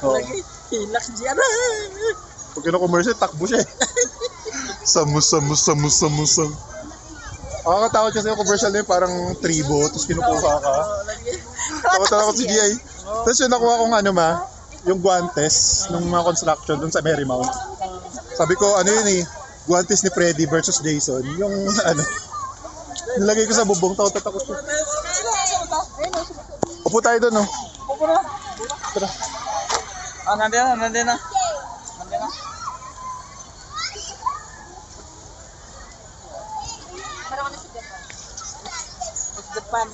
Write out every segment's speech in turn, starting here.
Oo. Hilak siya. Pag kino-commercial, takbo siya eh. Samus. Nakakatakot kasi yung commercial na yun, parang tribo, tapos kinukuha ka. Takot si G.I. Tapos yung nakuha kong yung guantes ng mga construction dun sa Marymount. Sabi ko, yun eh, guantes ni Freddy versus Jason. Yung nilagay ko sa bubong, takot ko. Upo tayo dun, no? Tara. Nandiyan na. Japan.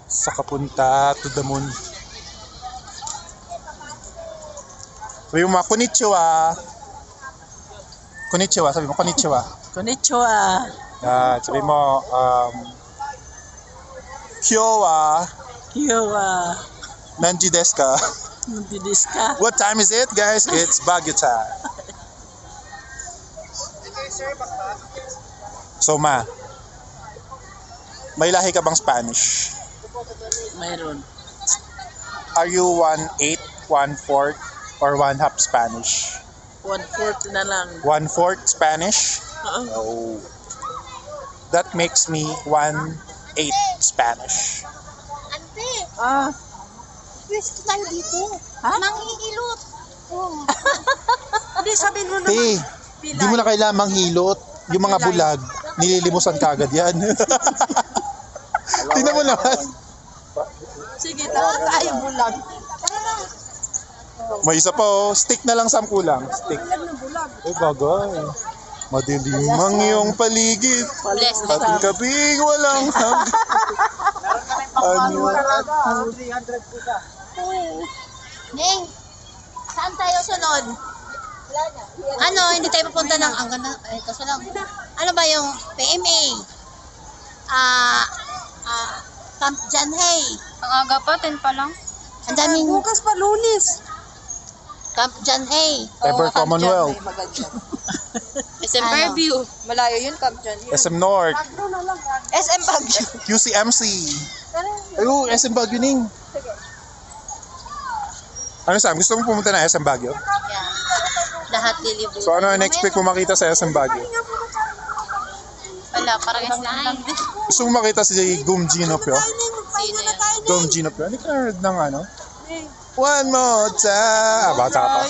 Sa kapunta to the moon. Sabi mo, konnichiwa. Sabi mo, konnichiwa. Konnichiwa. Sabi mo, Kyowa, Nanji desu ka? Hindi ka. What time is it, guys? It's Baguio time. So, may lahi ka bang Spanish? Mayroon. Are you 1/8, 1/4, or 1/2 Spanish? 1/4 na lang. 1/4 Spanish? Oo. Oh. That makes me 1/8 Spanish. Ante, pwesto tayo dito. Ha? Manghihilot. Oh. Hindi, sabihin mo naman. Hey, di mo na kailangan manghilot. Yung mga bulag, nililimusan kagad yan. Tingnan mo naman. Sige, tayo bulag. May isa pa oh. Stick na lang Sam kulang. Stick. Oh, bagay. Madilimang iyong paligid. Bless. Ating kabing walang Ning, saan tayo sunod? Hindi tayo papunta ng ang ganda. Kaso lang. Ano ba yung PMA? Camp Janhay. Ang aga pa, 10 pa lang. Ang daming Bukas pa, Lunes. Camp Janhay. Ever Commonwealth. SM Ano? Fairview. Malayo yun, Camp John. SM North. SM Baguio. QCMC. Ayun, SM Baguio ning. Ano Sam, gusto mo pumunta na SM Baguio? Yeah. Lahat lilibutan. So ano ang expect mo makita sa SM Baguio? Wala, parang SM. Gusto mo makita si Gum Ginopio? Sino yan? Gum Ginopio? Hindi ka heard ng One more time. Bata ka pa.